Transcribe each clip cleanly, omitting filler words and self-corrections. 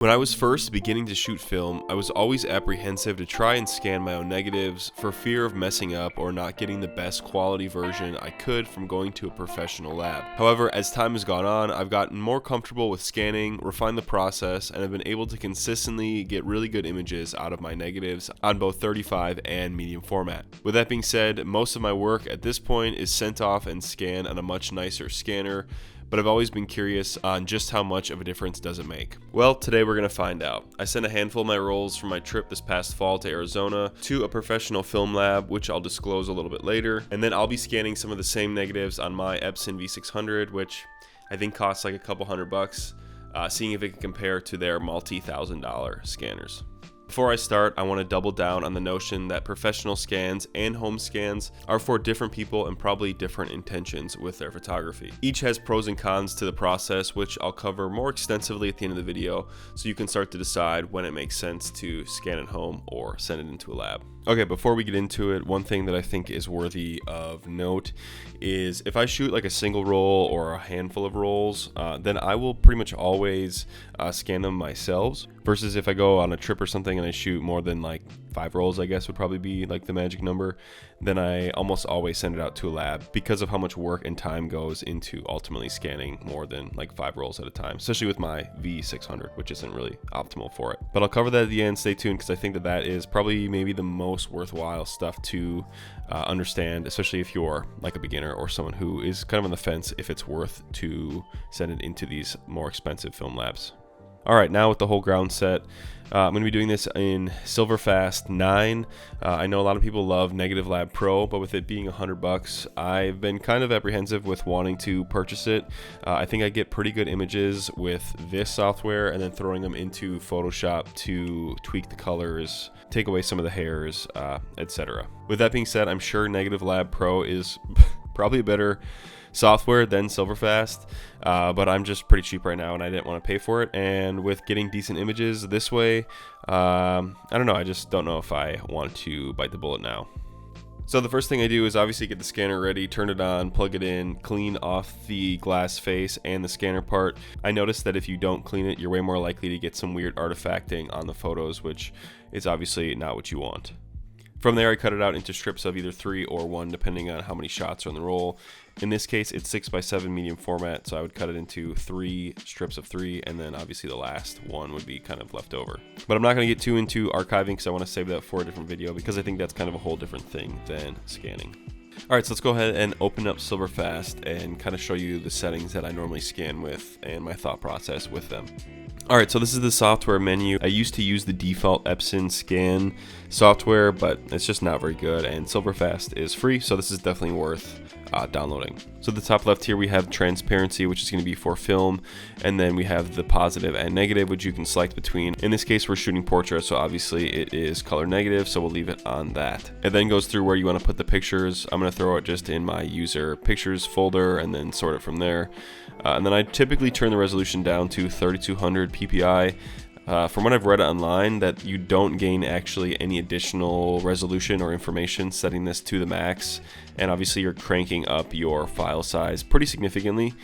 When I was first beginning to shoot film, I was always apprehensive to try and scan my own negatives for fear of messing up or not getting the best quality version I could from going to a professional lab. However, as time has gone on, I've gotten more comfortable with scanning, refined the process, and have been able to consistently get really good images out of my negatives on both 35 and medium format. With that being said, most of my work at this point is sent off and scanned on a much nicer scanner, but I've always been curious on just how much of a difference does it make. Well, today we're going to find out. I sent a handful of my rolls from my trip this past fall to Arizona to a professional film lab, which I'll disclose a little bit later, and then I'll be scanning some of the same negatives on my Epson V600, which I think costs like a couple $100, seeing if it can compare to their multi-$1,000 scanners. Before I start, I want to double down on the notion that professional scans and home scans are for different people and probably different intentions with their photography. Each has pros and cons to the process, which I'll cover more extensively at the end of the video, so you can start to decide when it makes sense to scan at home or send it into a lab. Okay, before we get into it, one thing that I think is worthy of note is if I shoot like a single roll or a handful of rolls, then I will pretty much always scan them myself, versus if I go on a trip or something and I shoot more than like 5 rolls, I guess would probably be like the magic number, then I almost always send it out to a lab because of how much work and time goes into ultimately scanning more than like 5 rolls at a time, especially with my V600, which isn't really optimal for it. But I'll cover that at the end. Stay tuned, because I think that that is probably maybe the most worthwhile stuff to understand, especially if you're like a beginner or someone who is kind of on the fence if it's worth to send it into these more expensive film labs. Alright, now with the whole ground set, I'm going to be doing this in Silverfast 9. I know a lot of people love Negative Lab Pro, but with it being $100, I've been kind of apprehensive with wanting to purchase it. I think I get pretty good images with this software, and then throwing them into Photoshop to tweak the colors, take away some of the hairs, etc. With that being said, I'm sure Negative Lab Pro is probably a better software than Silverfast, but I'm just pretty cheap right now and I didn't want to pay for it, and with getting decent images this way, I don't know, I just don't know if I want to bite the bullet now. So the first thing I do is obviously get the scanner ready, turn it on, plug it in, clean off the glass face and the scanner part. I noticed that if you don't clean it, you're way more likely to get some weird artifacting on the photos, which is obviously not what you want. From there, I cut it out into strips of either 3 or 1, depending on how many shots are in the roll. In this case, it's 6x7 medium format, so I would cut it into 3 strips of 3, and then obviously the last one would be kind of left over. But I'm not going to get too into archiving because I want to save that for a different video, because I think that's kind of a whole different thing than scanning. Alright, so let's go ahead and open up Silverfast and kind of show you the settings that I normally scan with and my thought process with them. Alright, so this is the software menu. I used to use the default Epson scan software, but it's just not very good, and Silverfast is free, so this is definitely worth downloading. So at the top left here we have transparency, which is going to be for film, and then we have the positive and negative, which you can select between. In this case we're shooting portrait, so obviously it is color negative, so we'll leave it on that. It then goes through where you want to put the pictures. I'm going to throw it just in my user pictures folder and then sort it from there. And then I typically turn the resolution down to 3200 ppi. From what I've read online, that you don't gain actually any additional resolution or information setting this to the max, and obviously you're cranking up your file size pretty significantly.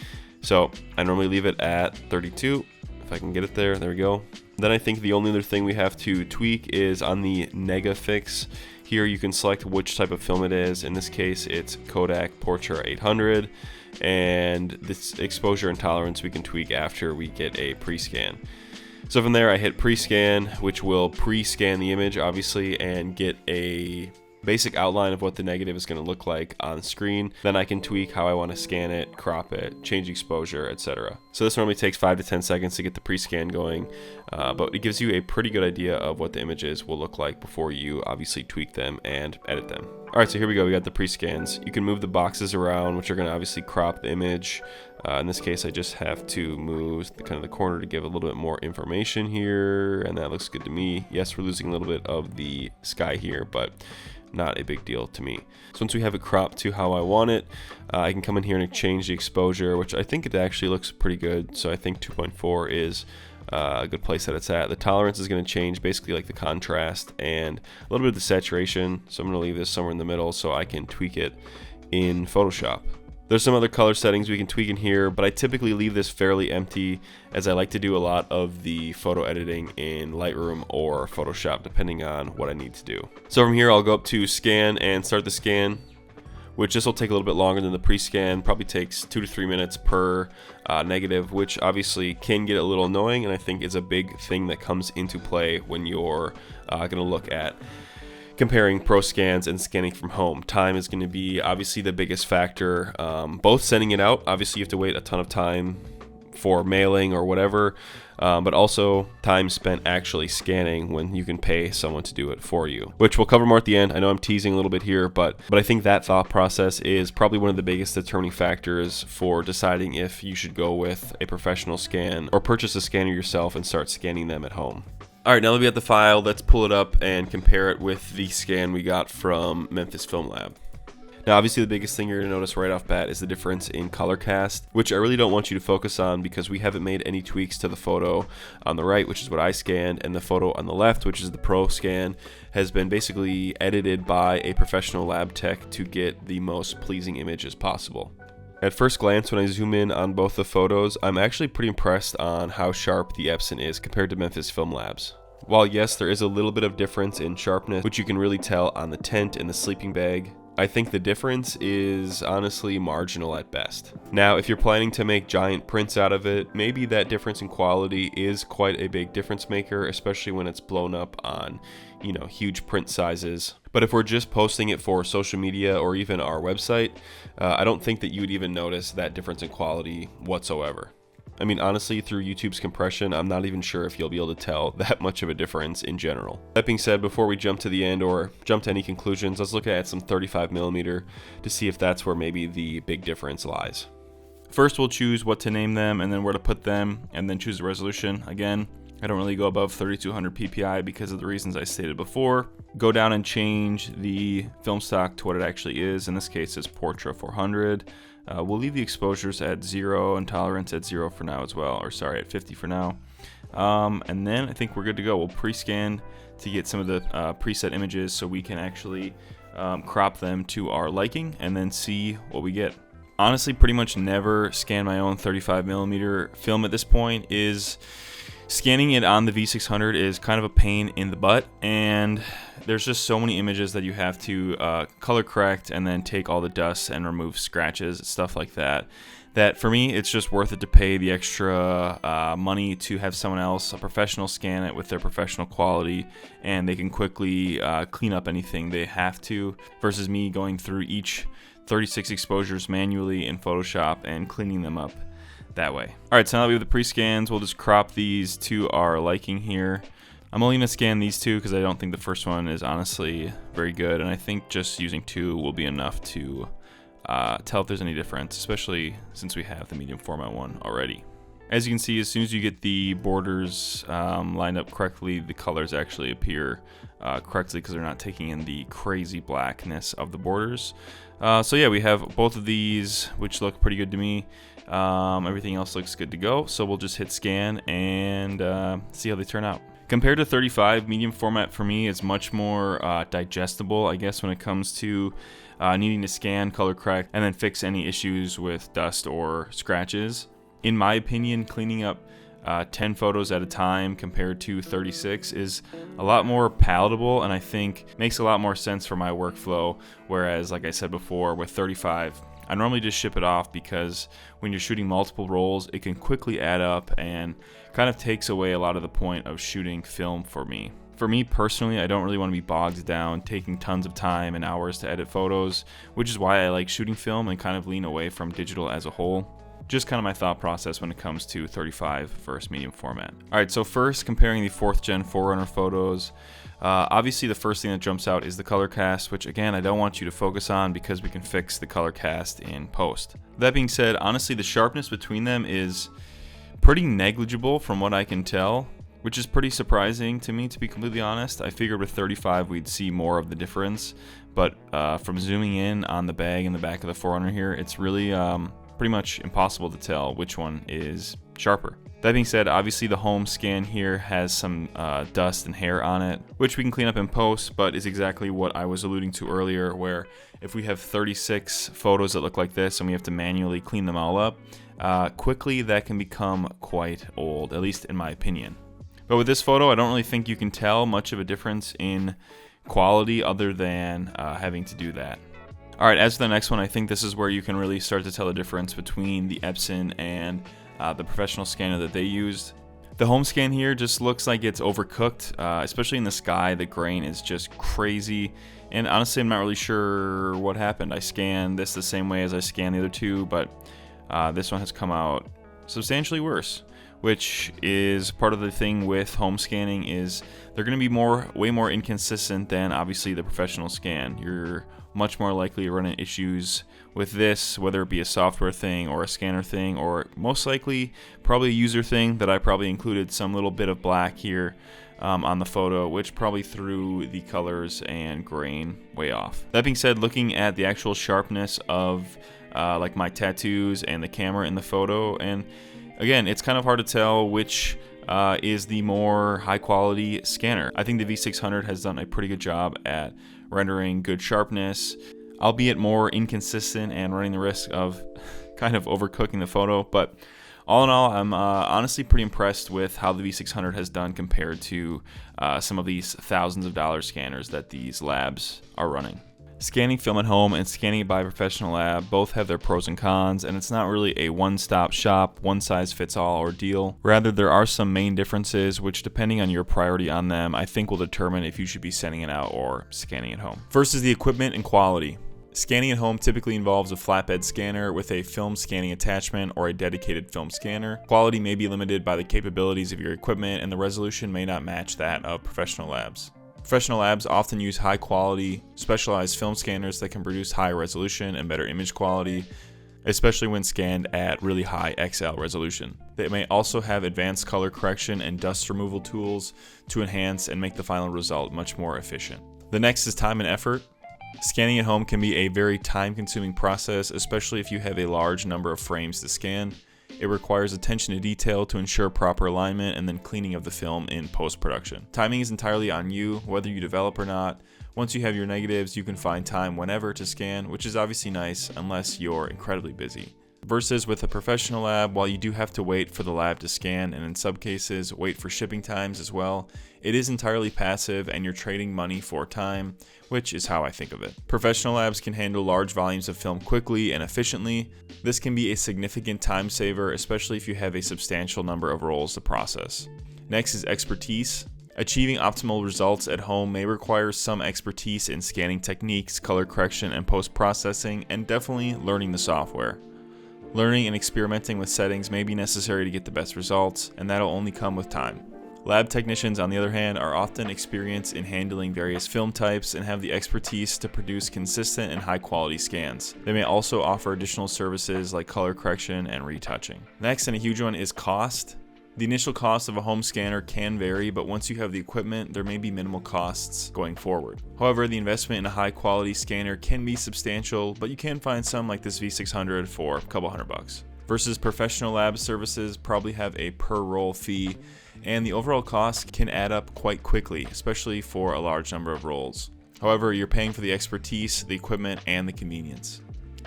So I normally leave it at 32, if I can get it there. There we go. Then I think the only other thing we have to tweak is on the Negafix. Here you can select which type of film it is. In this case it's Kodak Portra 800, and this exposure and tolerance we can tweak after we get a pre-scan. So from there I hit pre-scan, which will pre-scan the image obviously and get a basic outline of what the negative is going to look like on screen. Then I can tweak how I want to scan it, crop it, change exposure, etc. So this normally takes 5 to 10 seconds to get the pre-scan going, but it gives you a pretty good idea of what the images will look like before you obviously tweak them and edit them. Alright, so here we go, we got the pre-scans. You can move the boxes around, which are going to obviously crop the image. In this case I just have to move kind of the corner to give a little bit more information here, and that looks good to me. Yes, we're losing a little bit of the sky here, but not a big deal to me. So once we have it cropped to how I want it, I can come in here and change the exposure, which I think it actually looks pretty good. So I think 2.4 is a good place that it's at. The tolerance is going to change, basically like the contrast and a little bit of the saturation. So I'm going to leave this somewhere in the middle so I can tweak it in Photoshop. There's some other color settings we can tweak in here, but I typically leave this fairly empty as I like to do a lot of the photo editing in Lightroom or Photoshop, depending on what I need to do. So from here, I'll go up to scan and start the scan, which this will take a little bit longer than the pre-scan. Probably takes 2 to 3 minutes per negative, which obviously can get a little annoying, and I think is a big thing that comes into play when you're going to look at comparing pro scans and scanning from home. Time is going to be obviously the biggest factor. Both sending it out, obviously you have to wait a ton of time for mailing or whatever, but also time spent actually scanning when you can pay someone to do it for you, which we'll cover more at the end. I know I'm teasing a little bit here, but I think that thought process is probably one of the biggest determining factors for deciding if you should go with a professional scan or purchase a scanner yourself and start scanning them at home. All right, now that we have the file, let's pull it up and compare it with the scan we got from Memphis Film Lab. Now, obviously the biggest thing you're going to notice right off bat is the difference in color cast, which I really don't want you to focus on because we haven't made any tweaks to the photo on the right, which is what I scanned, and the photo on the left, which is the pro scan, has been basically edited by a professional lab tech to get the most pleasing image as possible. At first glance, when I zoom in on both the photos, I'm actually pretty impressed on how sharp the Epson is compared to Memphis Film Labs. While yes, there is a little bit of difference in sharpness, which you can really tell on the tent and the sleeping bag, I think the difference is honestly marginal at best. Now, if you're planning to make giant prints out of it, maybe that difference in quality is quite a big difference maker, especially when it's blown up on, huge print sizes. But if we're just posting it for social media or even our website, I don't think that you would even notice that difference in quality whatsoever. I mean, honestly, through YouTube's compression, I'm not even sure if you'll be able to tell that much of a difference in general. That being said, before we jump to the end or jump to any conclusions, let's look at some 35mm to see if that's where maybe the big difference lies. First, we'll choose what to name them and then where to put them, and then choose the resolution. Again, I don't really go above 3200 ppi because of the reasons I stated before. Go down and change the film stock to what it actually is. In this case, it's Portra 400. We'll leave the exposures at 0 and tolerance at 0 for now as well, or sorry, at 50 for now. And then I think we're good to go. We'll pre-scan to get some of the preset images so we can actually crop them to our liking and then see what we get. Honestly, pretty much never scan my own 35mm film at this point. Scanning it on the V600 is kind of a pain in the butt, and there's just so many images that you have to color correct and then take all the dust and remove scratches, stuff like that. That for me, it's just worth it to pay the extra money to have someone else, a professional, scan it with their professional quality, and they can quickly clean up anything they have to, versus me going through each 36 exposures manually in Photoshop and cleaning them up that way. All right, so now that we have the pre-scans, we'll just crop these to our liking here. I'm only gonna scan these two because I don't think the first one is honestly very good, and I think just using two will be enough to tell if there's any difference, especially since we have the medium format one already. As you can see, as soon as you get the borders lined up correctly, the colors actually appear correctly because they're not taking in the crazy blackness of the borders. So yeah, we have both of these, which look pretty good to me. Everything else looks good to go, so we'll just hit scan and see how they turn out. Compared to 35, medium format for me is much more digestible, I guess, when it comes to needing to scan, color correct, and then fix any issues with dust or scratches. In my opinion, cleaning up 10 photos at a time compared to 36 is a lot more palatable, and I think makes a lot more sense for my workflow, whereas, like I said before, with 35, I normally just ship it off because when you're shooting multiple rolls, it can quickly add up and kind of takes away a lot of the point of shooting film for me. For me personally, I don't really want to be bogged down taking tons of time and hours to edit photos, which is why I like shooting film and kind of lean away from digital as a whole. Just kind of my thought process when it comes to 35 versus medium format. All right, so first, comparing the 4th gen 4Runner photos. Obviously, the first thing that jumps out is the color cast, which again, I don't want you to focus on because we can fix the color cast in post. That being said, honestly, the sharpness between them is pretty negligible from what I can tell, which is pretty surprising to me, to be completely honest. I figured with 35 we'd see more of the difference, but from zooming in on the bag in the back of the 4Runner here, it's really pretty much impossible to tell which one is sharper. That being said, obviously the home scan here has some dust and hair on it, which we can clean up in post, but is exactly what I was alluding to earlier, where if we have 36 photos that look like this and we have to manually clean them all up, quickly that can become quite old, at least in my opinion. But with this photo, I don't really think you can tell much of a difference in quality other than having to do that. Alright, as for the next one, I think this is where you can really start to tell the difference between the Epson and the professional scanner that they used. The home scan here just looks like it's overcooked, especially in the sky. The grain is just crazy, and honestly I'm not really sure what happened. I scanned this the same way as I scanned the other two, but this one has come out substantially worse, which is part of the thing with home scanning, is they're going to be way more inconsistent than obviously the professional scan. You're much more likely to run into issues with this, whether it be a software thing or a scanner thing, or most likely probably a user thing that I probably included some little bit of black here on the photo, which probably threw the colors and grain way off. That being said, looking at the actual sharpness of like my tattoos and the camera in the photo, and again, it's kind of hard to tell which is the more high quality scanner. I think the V600 has done a pretty good job at rendering good sharpness, albeit more inconsistent and running the risk of kind of overcooking the photo. But all in all, I'm honestly pretty impressed with how the V600 has done compared to some of these thousands of dollar scanners that these labs are running. Scanning film at home and scanning it by a professional lab both have their pros and cons, and it's not really a one-stop shop, one-size-fits-all ordeal. Rather, there are some main differences which, depending on your priority on them, I think will determine if you should be sending it out or scanning at home. First is the equipment and quality. Scanning at home typically involves a flatbed scanner with a film scanning attachment or a dedicated film scanner. Quality may be limited by the capabilities of your equipment, and the resolution may not match that of professional labs. Professional labs often use high-quality, specialized film scanners that can produce high resolution and better image quality, especially when scanned at really high XL resolution. They may also have advanced color correction and dust removal tools to enhance and make the final result much more efficient. The next is time and effort. Scanning at home can be a very time-consuming process, especially if you have a large number of frames to scan. It requires attention to detail to ensure proper alignment and then cleaning of the film in post-production. Timing is entirely on you, whether you develop or not. Once you have your negatives, you can find time whenever to scan, which is obviously nice unless you're incredibly busy. Versus with a professional lab, while you do have to wait for the lab to scan, and in some cases wait for shipping times as well, it is entirely passive and you're trading money for time, which is how I think of it. Professional labs can handle large volumes of film quickly and efficiently. This can be a significant time saver, especially if you have a substantial number of rolls to process. Next is expertise. Achieving optimal results at home may require some expertise in scanning techniques, color correction, and post-processing, and definitely learning the software. Learning and experimenting with settings may be necessary to get the best results, and that'll only come with time. Lab technicians, on the other hand, are often experienced in handling various film types and have the expertise to produce consistent and high-quality scans. They may also offer additional services like color correction and retouching. Next, and a huge one, is cost. The initial cost of a home scanner can vary, but once you have the equipment, there may be minimal costs going forward. However, the investment in a high-quality scanner can be substantial, but you can find some like this V600 for a couple $100. Versus professional lab services probably have a per roll fee, and the overall cost can add up quite quickly, especially for a large number of rolls. However, you're paying for the expertise, the equipment, and the convenience.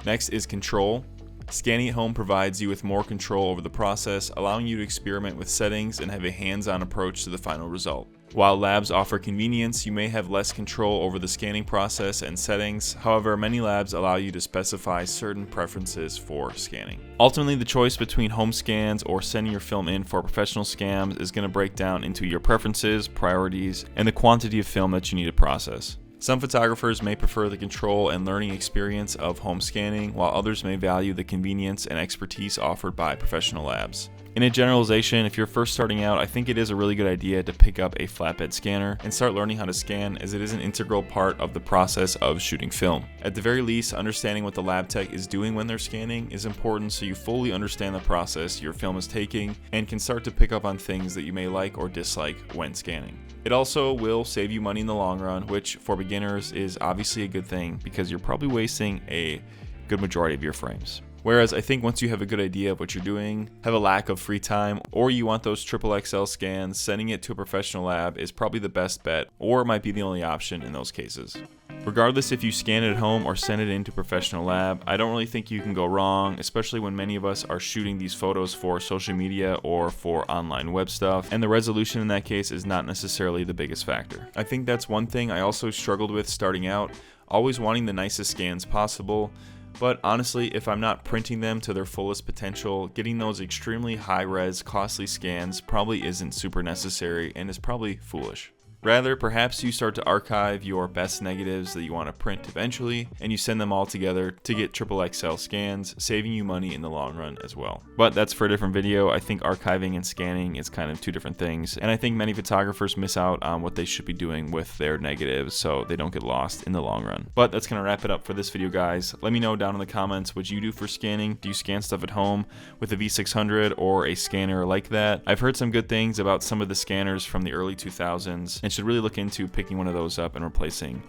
Next is control. Scanning at home provides you with more control over the process, allowing you to experiment with settings and have a hands-on approach to the final result. While labs offer convenience, you may have less control over the scanning process and settings. However, many labs allow you to specify certain preferences for scanning. Ultimately, the choice between home scans or sending your film in for professional scans is going to break down into your preferences, priorities, and the quantity of film that you need to process. Some photographers may prefer the control and learning experience of home scanning, while others may value the convenience and expertise offered by professional labs. In a generalization, if you're first starting out, I think it is a really good idea to pick up a flatbed scanner and start learning how to scan, as it is an integral part of the process of shooting film. At the very least, understanding what the lab tech is doing when they're scanning is important, so you fully understand the process your film is taking and can start to pick up on things that you may like or dislike when scanning. It also will save you money in the long run, which for beginners is obviously a good thing because you're probably wasting a good majority of your frames. Whereas I think once you have a good idea of what you're doing, have a lack of free time, or you want those XXL scans, sending it to a professional lab is probably the best bet, or might be the only option in those cases. Regardless if you scan it at home or send it into a professional lab, I don't really think you can go wrong, especially when many of us are shooting these photos for social media or for online web stuff, and the resolution in that case is not necessarily the biggest factor. I think that's one thing I also struggled with starting out, always wanting the nicest scans possible. But honestly, if I'm not printing them to their fullest potential, getting those extremely high-res, costly scans probably isn't super necessary and is probably foolish. Rather, perhaps you start to archive your best negatives that you want to print eventually, and you send them all together to get XXL scans, saving you money in the long run as well. But that's for a different video. I think archiving and scanning is kind of two different things, and I think many photographers miss out on what they should be doing with their negatives so they don't get lost in the long run. But that's going to wrap it up for this video, guys. Let me know down in the comments what you do for scanning. Do you scan stuff at home with a V600 or a scanner like that? I've heard some good things about some of the scanners from the early 2000s, and should really look into picking one of those up and replacing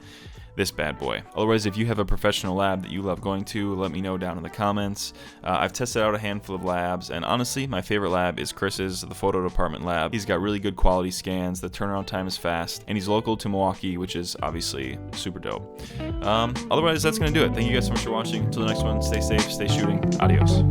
this bad boy. Otherwise, if you have a professional lab that you love going to, let me know down in the comments. I've tested out a handful of labs, and honestly, my favorite lab is Chris's, the photo department lab. He's got really good quality scans, the turnaround time is fast, and he's local to Milwaukee, which is obviously super dope. Otherwise, that's going to do it. Thank you guys so much for watching. Until the next one, stay safe, stay shooting. Adios.